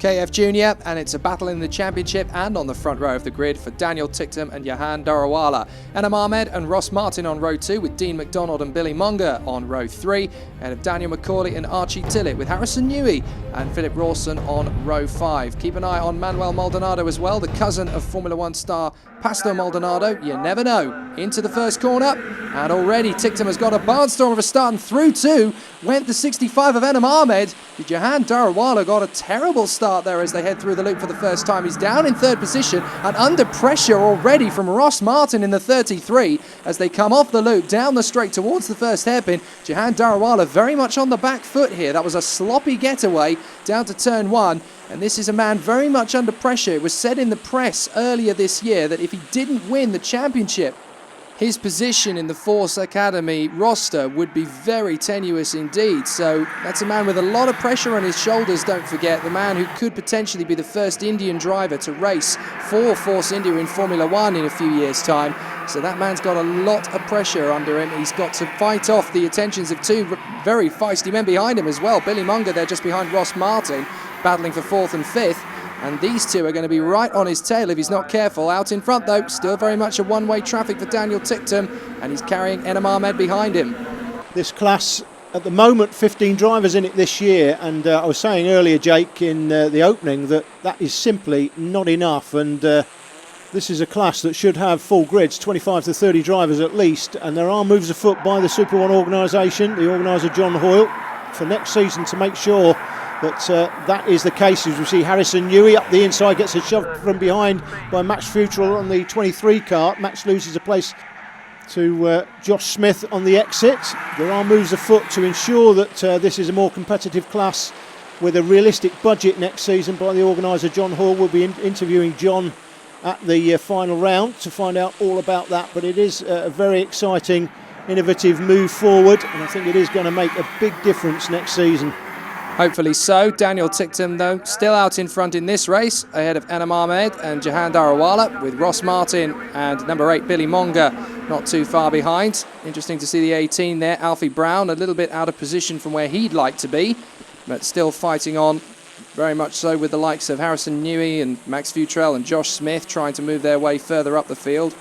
KF Junior, and it's a battle in the championship and on the front row of the grid for Daniel Ticktum and Johan Darawala. Enam Ahmed and Ross Martin on row 2 with Dean McDonald and Billy Munger on row 3, ahead of Daniel McCauley and Archie Tillett with Harrison Newey and Philip Rawson on row 5. Keep an eye on Manuel Maldonado as well, the cousin of Formula 1 star Pastor Maldonado. You never know. Into the first corner, and already Ticktum has got a barnstorm of a start, and through 2 went the 65 of Enam Ahmed. Johan Darawala got a terrible start there as they head through the loop for the first time. He's down in 3rd position and under pressure already from Ross Martin in the 33 as they come off the loop down the straight towards the first hairpin. Johan Darawala very much on the back foot here. That was a sloppy getaway down to turn 1. And this is a man very much under pressure. It was said in the press earlier this year that if he didn't win the championship, his position in the Force Academy roster would be very tenuous indeed. So that's a man with a lot of pressure on his shoulders, don't forget. The man who could potentially be the first Indian driver to race for Force India in Formula 1 in a few years' time. So that man's got a lot of pressure under him. He's got to fight off the attentions of 2 very feisty men behind him as well. Billy Munger there just behind Ross Martin, battling for 4th and 5th. And these 2 are going to be right on his tail if he's not careful. Out in front, though, still very much a one-way traffic for Daniel Ticktum, and he's carrying Enam Ahmed behind him. This class, at the moment, 15 drivers in it this year, and I was saying earlier, Jake, in the opening, that is simply not enough, and this is a class that should have full grids, 25 to 30 drivers at least, and there are moves afoot by the Super 1 organisation, the organiser John Hoyle, for next season to make sure that is the case. As we see Harrison Newey up the inside, gets a shove from behind by Max Futrell on the 23 car. Max loses a place to Josh Smith on the exit. There are moves afoot to ensure that this is a more competitive class with a realistic budget next season by the organiser John Hall. We'll be interviewing John at the final round to find out all about that, but it is a very exciting, innovative move forward, and I think it is going to make a big difference next season. Hopefully so. Daniel Ticktum, though, still out in front in this race, ahead of Enam Ahmed and Johan Darawala, with Ross Martin and number 8, Billy Munger, not too far behind. Interesting to see the 18 there, Alfie Brown, a little bit out of position from where he'd like to be, but still fighting on, very much so with the likes of Harrison Newey and Max Futrell and Josh Smith trying to move their way further up the field.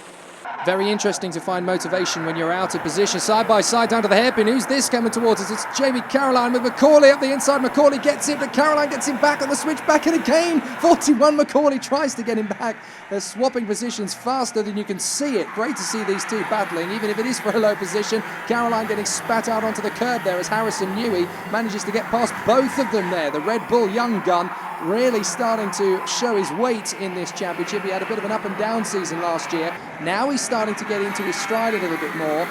Very interesting to find motivation when you're out of position. Side by side down to the hairpin. Who's this coming towards us? It's Jamie Caroline with McCauley up the inside. McCauley gets it, but Caroline gets him back on the switch back, and again 41 McCauley tries to get him back. They're swapping positions faster than you can see it. Great to see these 2 battling, even if it is for a low position. Caroline getting spat out onto the curb there as Harrison Newey manages to get past both of them there. The Red Bull young gun really starting to show his weight in this championship. He had a bit of an up and down season last year. Now he's starting to get into his stride a little bit more.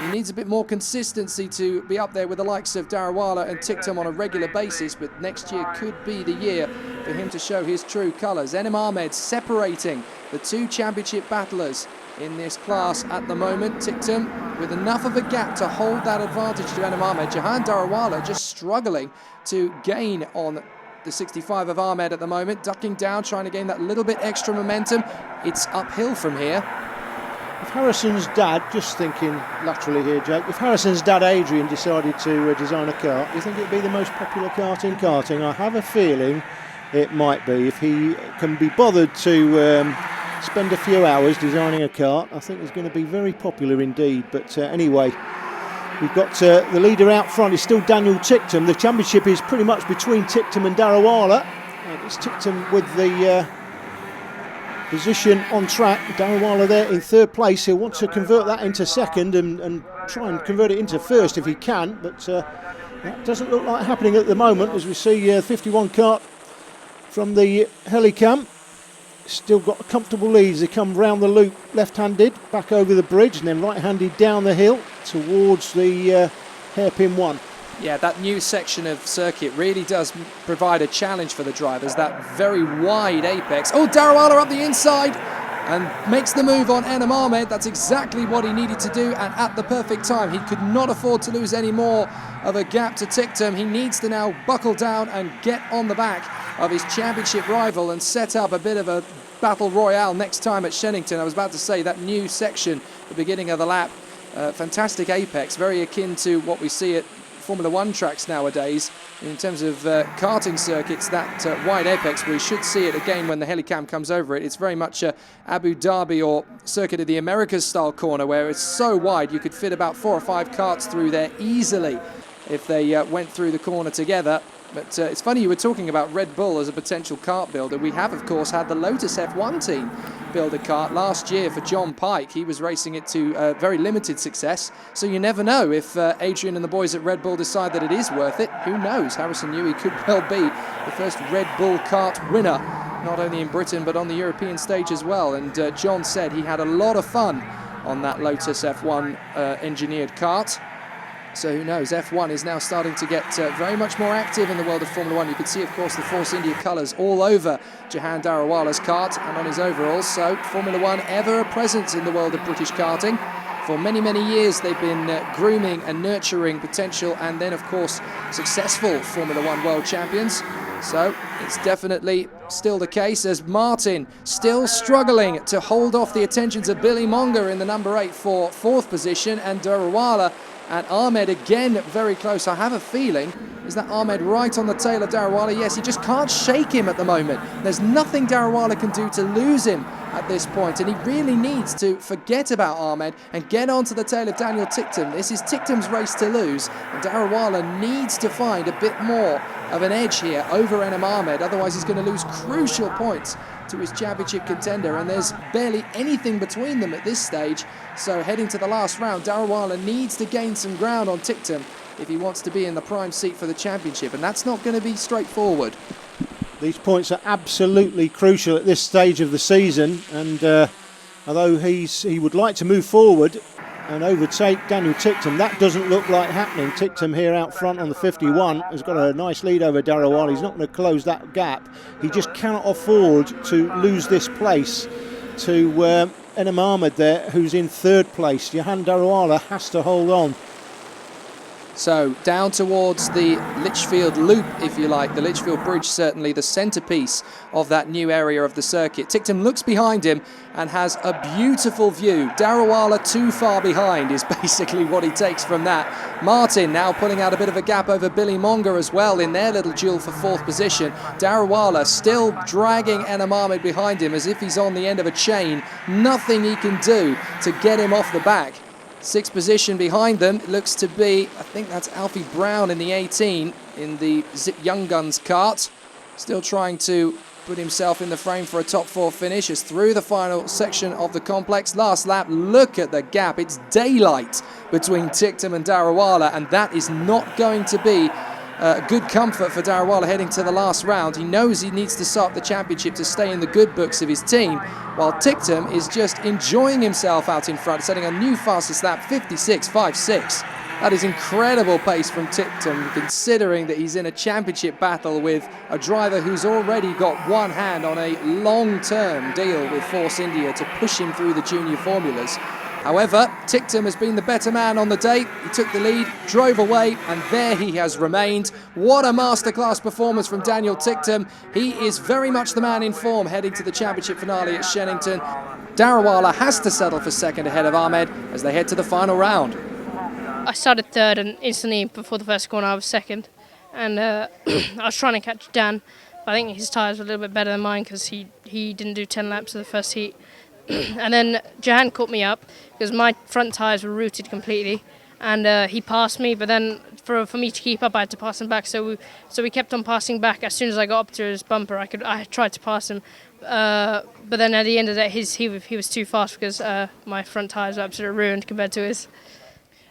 He needs a bit more consistency to be up there with the likes of Darawala and Ticktum on a regular basis, but next year could be the year for him to show his true colours. Enam Ahmed separating the 2 championship battlers in this class at the moment. Ticktum with enough of a gap to hold that advantage to Enam Ahmed. Johan Darawala just struggling to gain on the 65 of Ahmed at the moment, ducking down, trying to gain that little bit extra momentum. It's uphill from here. If Harrison's dad, just thinking laterally here, Jake, if Harrison's dad, Adrian, decided to design a kart, do you think it'd be the most popular kart in karting? I have a feeling it might be. If he can be bothered to spend a few hours designing a kart, I think it's going to be very popular indeed. But anyway, we've got the leader out front. It's still Daniel Ticktum. The championship is pretty much between Ticktum and Darawala. It's Ticktum with the position on track. Darawala there in 3rd place. He'll want to convert that into 2nd and try and convert it into 1st if he can. But that doesn't look like happening at the moment, as we see 51 kart from the Helicam. Still got a comfortable lead as they come round the loop left-handed, back over the bridge, and then right-handed down the hill towards the hairpin 1. Yeah, that new section of circuit really does provide a challenge for the drivers, that very wide apex. Oh, Darawala up the inside and makes the move on Enam Ahmed. That's exactly what he needed to do, and at the perfect time. He could not afford to lose any more of a gap to Ticktum. He needs to now buckle down and get on the back of his championship rival and set up a bit of a battle royale next time at Shennington. I was about to say that new section, the beginning of the lap, fantastic apex, very akin to what we see at Formula One tracks nowadays, in terms of karting circuits, that wide apex, we should see it again when the helicam comes over it. It's very much a Abu Dhabi or Circuit of the Americas style corner, where it's so wide you could fit about 4 or 5 karts through there easily if they went through the corner together. But it's funny, you were talking about Red Bull as a potential kart builder. We have, of course, had the Lotus F1 team build a kart last year for John Pike. He was racing it to very limited success. So you never know if Adrian and the boys at Red Bull decide that it is worth it. Who knows? Harrison Newey could well be the first Red Bull kart winner, not only in Britain but on the European stage as well. And John said he had a lot of fun on that Lotus F1 engineered kart. So who knows, F1 is now starting to get very much more active in the world of Formula One. You can see, of course, the Force India colours all over Jahan Darawala's kart and on his overalls. So Formula One ever a presence in the world of British karting. For many, many years they've been grooming and nurturing potential and then, of course, successful Formula One world champions. So it's definitely still the case, as Martin still struggling to hold off the attentions of Billy Monger in the number 8 for 4th position, and Darawala and Ahmed again very close. I have a feeling, is that Ahmed right on the tail of Darawala? Yes, he just can't shake him at the moment. There's nothing Darawala can do to lose him at this point, and he really needs to forget about Ahmed and get onto the tail of Daniel Ticktum. This is Ticktum's race to lose, and Darawala needs to find a bit more of an edge here over Enem Ahmed, otherwise he's going to lose crucial points to his championship contender, and there's barely anything between them at this stage. So heading to the last round, Darawala needs to gain some ground on Ticktum if he wants to be in the prime seat for the championship, and that's not going to be straightforward. These points are absolutely crucial at this stage of the season, and although he would like to move forward and overtake Daniel Ticktum, that doesn't look like happening. Ticktum here out front on the 51 has got a nice lead over Darawala. He's not going to close that gap. He just cannot afford to lose this place to Enem Ahmed there, who's in 3rd place. Jahan Darawala has to hold on. So down towards the Litchfield Loop, if you like, the Litchfield Bridge, certainly the centrepiece of that new area of the circuit. Ticktum looks behind him and has a beautiful view. Darawala too far behind is basically what he takes from that. Martin now pulling out a bit of a gap over Billy Monger as well in their little duel for 4th position. Darawala still dragging Enem Ahmed behind him as if he's on the end of a chain. Nothing he can do to get him off the back. 6th position behind them looks to be, I think that's Alfie Brown in the 18 in the Zip Young Guns kart. Still trying to put himself in the frame for a top 4 finish as through the final section of the complex. Last lap, look at the gap. It's daylight between Ticktum and Darawala, and that is not going to be good comfort for Darawala heading to the last round. He knows he needs to start the championship to stay in the good books of his team, while Ticktum is just enjoying himself out in front, setting a new fastest lap, 56.56. That is incredible pace from Ticktum, considering that he's in a championship battle with a driver who's already got one hand on a long-term deal with Force India to push him through the junior formulas. However, Ticktum has been the better man on the day. He took the lead, drove away, and there he has remained. What a masterclass performance from Daniel Ticktum. He is very much the man in form heading to the championship finale at Shennington. Darawala has to settle for 2nd ahead of Ahmed as they head to the final round. I started 3rd, and instantly before the first corner I was 2nd. And I was trying to catch Dan, but I think his tyres were a little bit better than mine because he didn't do 10 laps of the first heat. And then Jahan caught me up because my front tyres were rooted completely, and he passed me, but then for me to keep up I had to pass him back, so we kept on passing back. As soon as I got up to his bumper I tried to pass him, but then at the end of that he was too fast because my front tyres were absolutely ruined compared to his.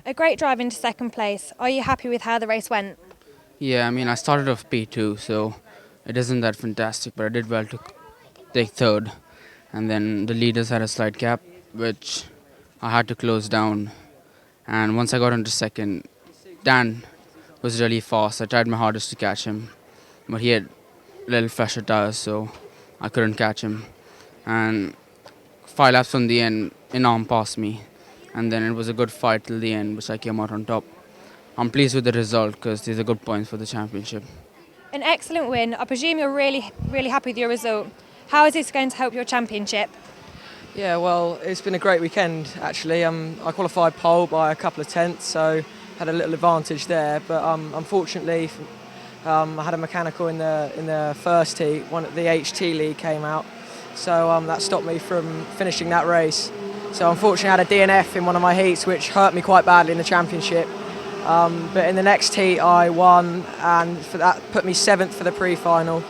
A great drive into 2nd place. Are you happy with how the race went? Yeah, I mean, I started off P2, so it isn't that fantastic, but I did well to take 3rd. And then the leaders had a slight gap, which I had to close down. And once I got into 2nd, Dan was really fast. I tried my hardest to catch him, but he had a little fresher tires, so I couldn't catch him. And 5 laps from the end, Inam passed me. And then it was a good fight till the end, which I came out on top. I'm pleased with the result because these are good points for the championship. An excellent win. I presume you're really, really happy with your result. How is this going to help your championship? Yeah, well, it's been a great weekend, actually. I qualified pole by a couple of tenths, so had a little advantage there, but unfortunately I had a mechanical in the first heat. The HT lead came out, so that stopped me from finishing that race. So unfortunately I had a DNF in one of my heats, which hurt me quite badly in the championship. But in the next heat I won, and for that put me 7th for the pre-final.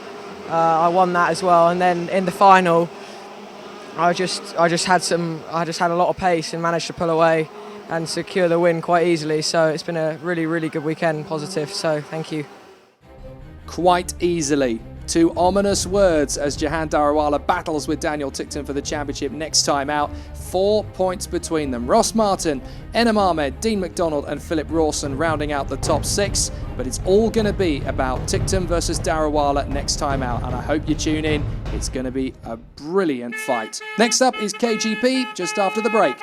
I won that as well, and then in the final I just had a lot of pace and managed to pull away and secure the win quite easily. So it's been a really good weekend, positive. So thank you. Quite easily. 2 ominous words as Jahan Darawala battles with Daniel Ticktum for the championship next time out. 4 points between them. Ross Martin, Enam Ahmed, Dean McDonald and Philip Rawson rounding out the top 6. But it's all going to be about Ticktum versus Darawala next time out. And I hope you tune in. It's going to be a brilliant fight. Next up is KGP just after the break.